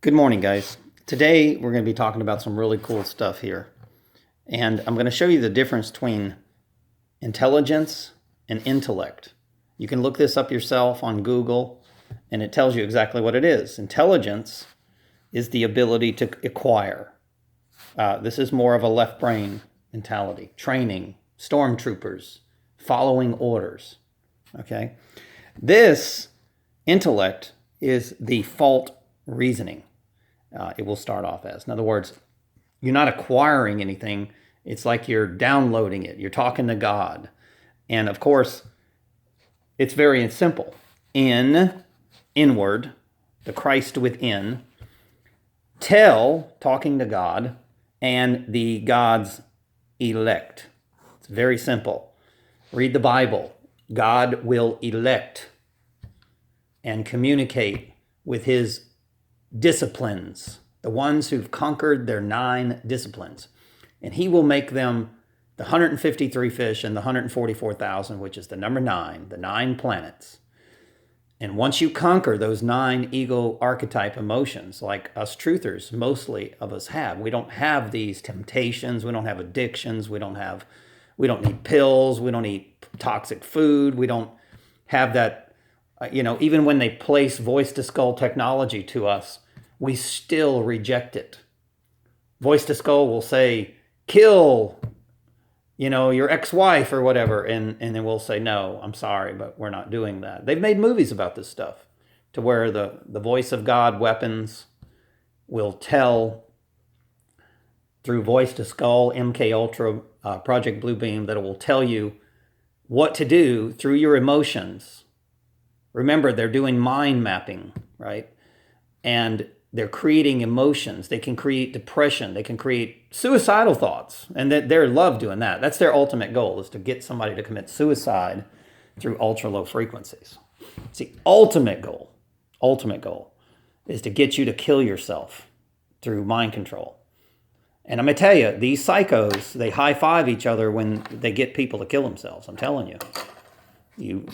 Good morning, guys. Today we're going to be talking about some really cool stuff here. And I'm going to show you the difference between intelligence and intellect. You can look this up yourself on Google, and it tells you exactly what it is. Intelligence is the ability to acquire. This is more of a left brain mentality. Training, stormtroopers, following orders. Okay? This intellect is the fault reasoning. It will start off as. In other words, you're not acquiring anything. It's like you're downloading it. You're talking to God. And of course, it's very simple. Inward, the Christ within, talking to God, and the God's elect. It's very simple. Read the Bible. God will elect and communicate with his disciplines, the ones who've conquered their 9 disciplines. And he will make them the 153 fish and the 144,000, which is the number 9, the 9 planets. And once you conquer those 9 ego archetype emotions, like us truthers, mostly of us have, we don't have these temptations, we don't have addictions, we don't need pills, we don't eat toxic food, we don't have that. Even when they place voice to skull technology to us, we still reject it. Voice to skull will say, kill, your ex-wife or whatever. And then we'll say, no, I'm sorry, but we're not doing that. They've made movies about this stuff to where the voice of God weapons will tell through voice to skull, MK Ultra, Project Bluebeam, that it will tell you what to do through your emotions. Remember, they're doing mind mapping, right? And they're creating emotions. They can create depression. They can create suicidal thoughts. And they love doing that. That's their ultimate goal, is to get somebody to commit suicide through ultra low frequencies. It's the ultimate goal is to get you to kill yourself through mind control. And I'm going to tell you, these psychos, they high five each other when they get people to kill themselves. I'm telling you, you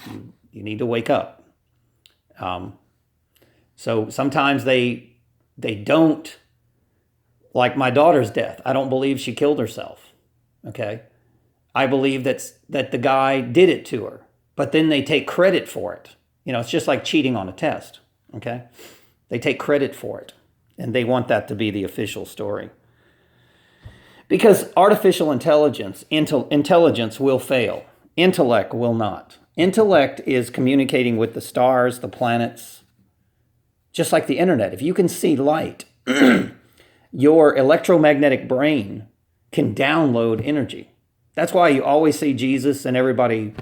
need to wake up. So sometimes they don't, like my daughter's death. I don't believe she killed herself. Okay. I believe that the guy did it to her, but then they take credit for it. It's just like cheating on a test. Okay. They take credit for it, and they want that to be the official story. Because artificial intelligence will fail. Intellect will not. Intellect is communicating with the stars, the planets, just like the internet. If you can see light, your electromagnetic brain can download energy. That's why you always see Jesus and everybody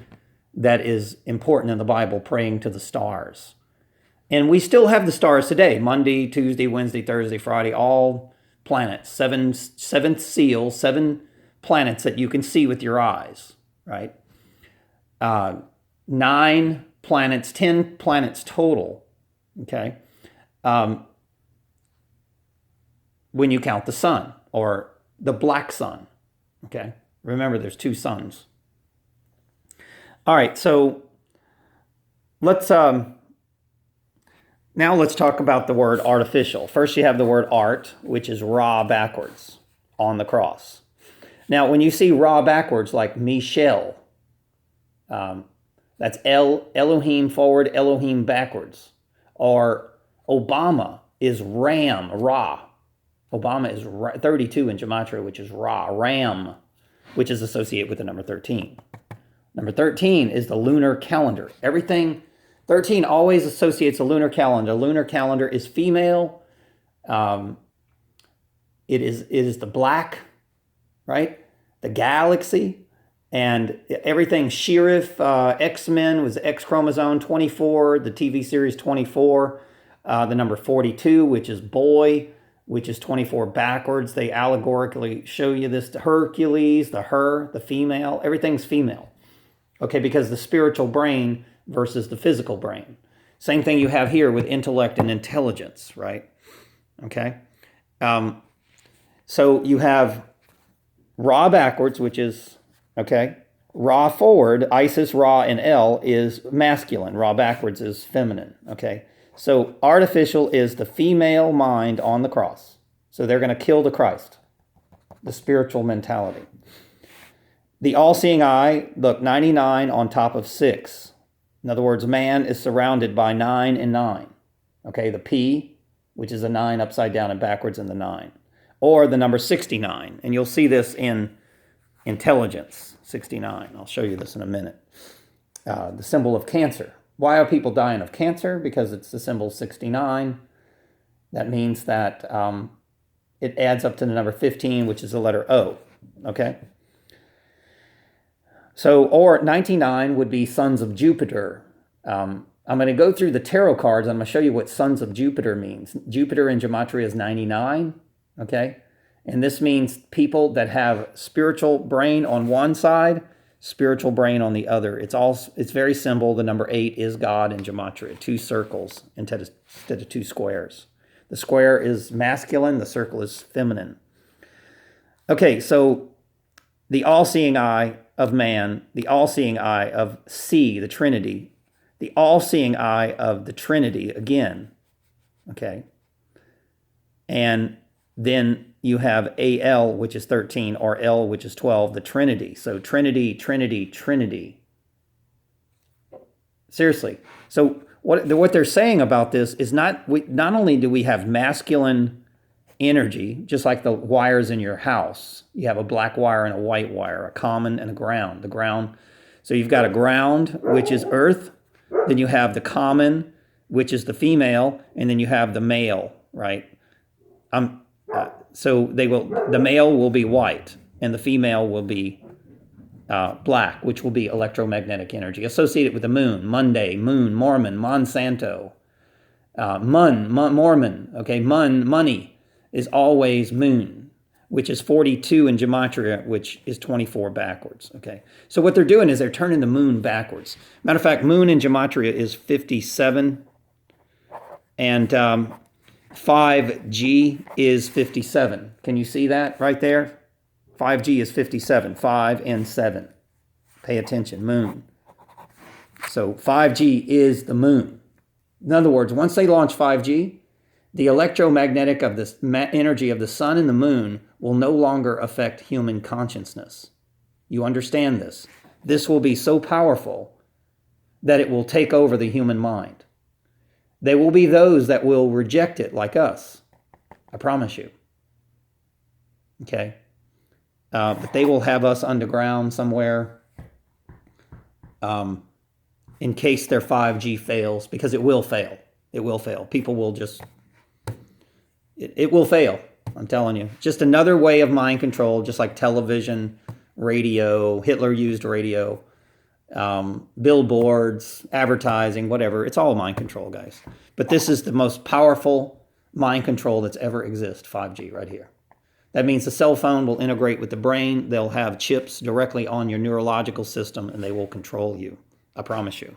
that is important in the Bible praying to the stars. And we still have the stars today, Monday, Tuesday, Wednesday, Thursday, Friday, all planets, seventh seal, 7 planets that you can see with your eyes, right? 9 planets, 10 planets total, okay? When you count the sun, or the black sun, okay? Remember, there's 2 suns. All right, so let's talk about the word artificial. First, you have the word art, which is Ra backwards on the cross. Now, when you see Ra backwards, like Michelle, that's Elohim forward, Elohim backwards. Or Obama is Ram, Ra. Obama is 32 in Gematria, which is Ra, Ram, which is associated with the number 13. Number 13 is the lunar calendar. 13 always associates a lunar calendar. A lunar calendar is female. It is the black, right? The galaxy. And everything, Sheriff, X-Men was X chromosome 24, the TV series 24, the number 42, which is boy, which is 24 backwards. They allegorically show you this. The Hercules, the female, everything's female. Okay, because the spiritual brain versus the physical brain. Same thing you have here with intellect and intelligence, right? Okay. So you have Ra backwards, which is, okay, Ra forward, Isis, Ra, and El is masculine. Ra backwards is feminine, okay? So artificial is the female mind on the cross. So they're going to kill the Christ, the spiritual mentality. The all-seeing eye, look, 99 on top of 6. In other words, man is surrounded by 9 and 9. Okay, the P, which is a 9 upside down and backwards in the 9. Or the number 69. And you'll see this in intelligence, 69. I'll show you this in a minute. The symbol of cancer. Why are people dying of cancer? Because it's the symbol 69. That means that it adds up to the number 15, which is the letter O. Okay? So, or 99 would be sons of Jupiter. I'm going to go through the tarot cards. I'm going to show you what sons of Jupiter means. Jupiter in gematria is 99. Okay? And this means people that have spiritual brain on one side, spiritual brain on the other. It's very simple. The number 8 is God in gematria, 2 circles instead of 2 squares. The square is masculine, the circle is feminine. Okay, so the all-seeing eye of man, the all-seeing eye of C, the Trinity, the all-seeing eye of the Trinity again. Okay. And then you have AL, which is 13, or L, which is 12, the Trinity. So Trinity, Trinity, Trinity. Seriously. So what they're saying about this is not only do we have masculine energy, just like the wires in your house. You have a black wire and a white wire, a common and a ground. The ground. So you've got a ground, which is earth. Then you have the common, which is the female, and then you have the male, right? So the male will be white, and the female will be black, which will be electromagnetic energy associated with the moon. Monday, moon, Mormon, Monsanto, Mormon. Okay, money is always moon, which is 42 in gematria, which is 24 backwards. Okay, so what they're doing is they're turning the moon backwards. Matter of fact, moon in gematria is 57, and 5G is 57. Can you see that right there? 5G is 57, 5 and 7. Pay attention, moon. So 5G is the moon. In other words, once they launch 5G, the electromagnetic of the energy of the sun and the moon will no longer affect human consciousness. You understand this? This will be so powerful that it will take over the human mind. There will be those that will reject it like us. I promise you. Okay? But they will have us underground somewhere in case their 5G fails, because it will fail. It will fail. People will just... It will fail, I'm telling you. Just another way of mind control, just like television, radio, Hitler used radio, billboards, advertising, whatever. It's all mind control, guys. But this is the most powerful mind control that's ever existed, 5G right here. That means the cell phone will integrate with the brain. They'll have chips directly on your neurological system, and they will control you. I promise you.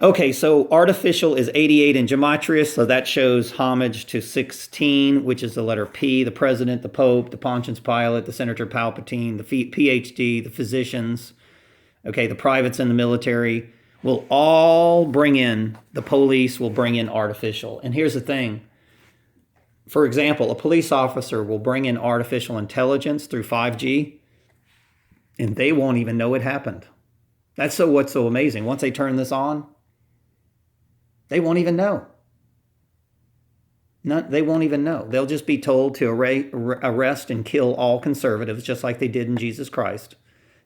Okay, so artificial is 88 in gematria, so that shows homage to 16, which is the letter P, the president, the pope, the Pontius Pilate, the Senator Palpatine, the PhD, the physicians, okay, the privates in the military will all bring in, the police will bring in artificial. And here's the thing. For example, a police officer will bring in artificial intelligence through 5G, and they won't even know it happened. That's what's so amazing. Once they turn this on, they won't even know. They won't even know. They'll just be told to arrest and kill all conservatives, just like they did in Jesus Christ,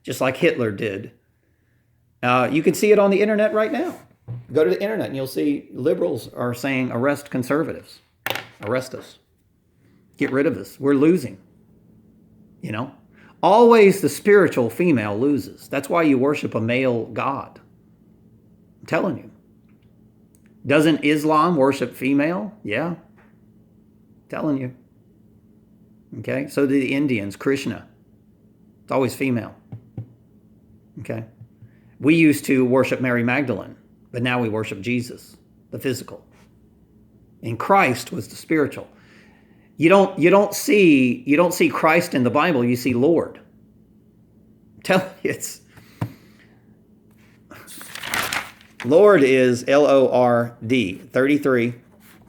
just like Hitler did. You can see it on the internet right now. Go to the internet and you'll see liberals are saying, arrest conservatives. Arrest us. Get rid of us. We're losing. You know? Always the spiritual female loses. That's why you worship a male god. I'm telling you. Doesn't Islam worship female? Yeah. Telling you. Okay? So do the Indians, Krishna. It's always female. Okay? We used to worship Mary Magdalene, but now we worship Jesus, the physical. And Christ was the spiritual. You don't see Christ in the Bible, you see Lord. I'm telling you, Lord is Lord, 33.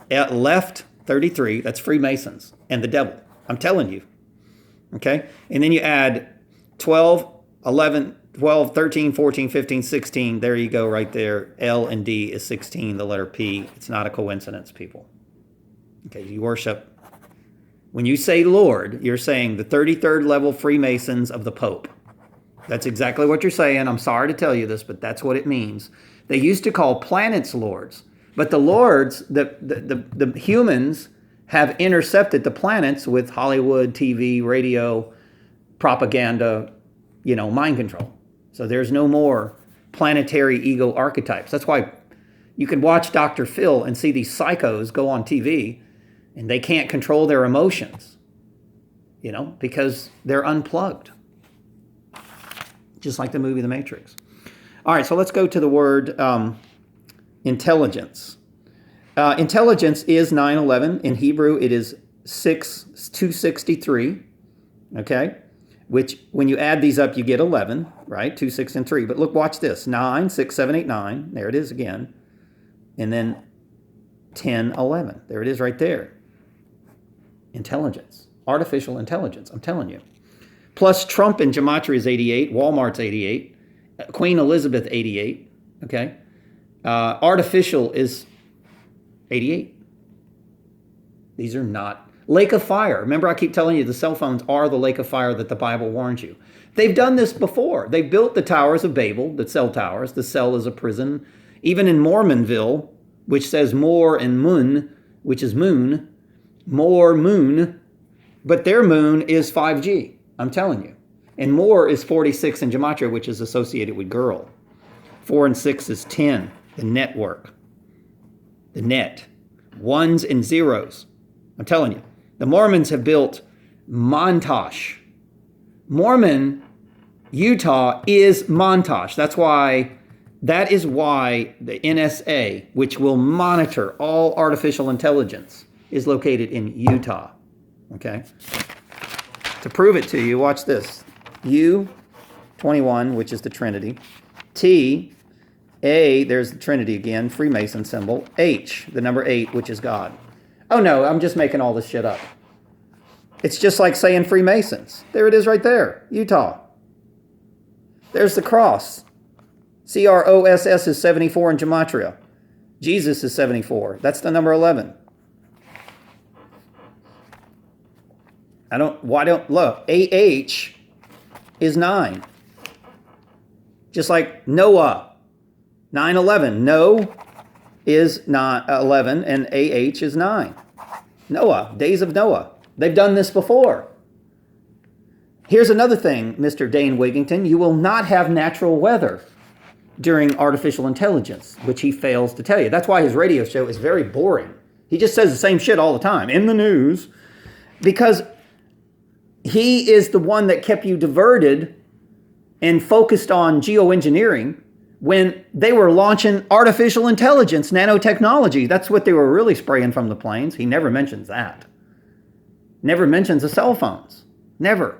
Left, 33. That's Freemasons and the devil. I'm telling you. Okay? And then you add 12, 11, 12, 13, 14, 15, 16. There you go right there. L and D is 16, the letter P. It's not a coincidence, people. Okay, you worship. When you say Lord, you're saying the 33rd level Freemasons of the Pope. That's exactly what you're saying. I'm sorry to tell you this, but that's what it means. They used to call planets lords, but the lords, the humans have intercepted the planets with Hollywood, TV, radio, propaganda, mind control. So there's no more planetary ego archetypes. That's why you can watch Dr. Phil and see these psychos go on TV and they can't control their emotions, because they're unplugged. Just like the movie The Matrix. All right, so let's go to the word intelligence. Intelligence is 911. In Hebrew, it is 263, okay? Which, when you add these up, you get 11, right? 2, 6, and 3. But look, watch this. 9, 6, 7, 8, 9. There it is again. And then 10, 11. There it is right there. Intelligence. Artificial intelligence, I'm telling you. Plus Trump in gematria is 88. Walmart's 88. Queen Elizabeth, 88. Okay? Artificial is 88. These are not. Lake of fire. Remember, I keep telling you the cell phones are the lake of fire that the Bible warns you. They've done this before. They built the towers of Babel, the cell towers. The cell is a prison. Even in Mormonville, which says more and moon, which is moon, more moon, but their moon is 5G. I'm telling you. And more is 46 in gematria, which is associated with girl. 4 and 6 is 10, the network, the net. Ones and zeros. I'm telling you. The Mormons have built Montauk. Mormon, Utah is Montauk. That is why the NSA, which will monitor all artificial intelligence, is located in Utah. Okay? To prove it to you, watch this. U21, which is the Trinity. T, A, there's the Trinity again, Freemason symbol. H, the number 8, which is God. Oh no, I'm just making all this shit up. It's just like saying Freemasons. There it is right there, Utah. There's the cross. CROSS is 74 in gematria. Jesus is 74. That's the number 11. Look, AH is 9. Just like Noah, 9/11. No is not 11 and AH is 9. Noah, days of Noah. They've done this before. Here's another thing, Mr. Dane Wigington. You will not have natural weather during artificial intelligence, which he fails to tell you. That's why his radio show is very boring. He just says the same shit all the time in the news, because he is the one that kept you diverted and focused on geoengineering when they were launching artificial intelligence, nanotechnology. That's what they were really spraying from the planes. He never mentions that. Never mentions the cell phones. Never.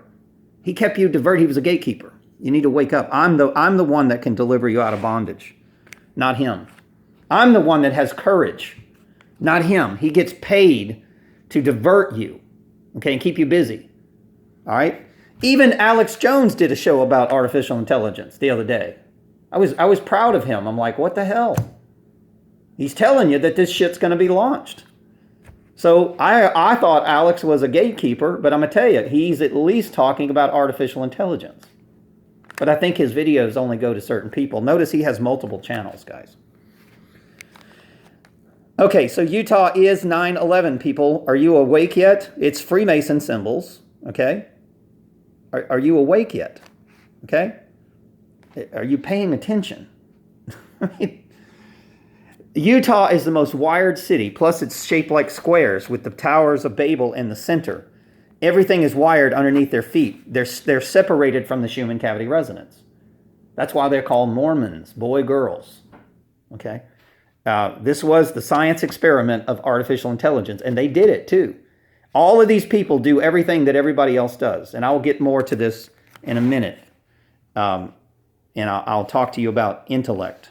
He kept you diverted. He was a gatekeeper. You need to wake up. I'm the one that can deliver you out of bondage, not him. I'm the one that has courage, not him. He gets paid to divert you, okay, and keep you busy. All right? Even Alex Jones did a show about artificial intelligence the other day. I was proud of him. I'm like, what the hell? He's telling you that this shit's going to be launched. So I thought Alex was a gatekeeper, but I'm going to tell you, he's at least talking about artificial intelligence. But I think his videos only go to certain people. Notice he has multiple channels, guys. Okay, so Utah is 9/11, people. Are you awake yet? It's Freemason symbols, okay? Are you awake yet? Okay? Are you paying attention? Utah is the most wired city, plus it's shaped like squares with the towers of Babel in the center. Everything is wired underneath their feet. They're separated from the Schumann cavity resonance. That's why they're called Mormons, boy, girls. Okay? This was the science experiment of artificial intelligence, and they did it too. All of these people do everything that everybody else does, and I'll get more to this in a minute. And I'll talk to you about intellect.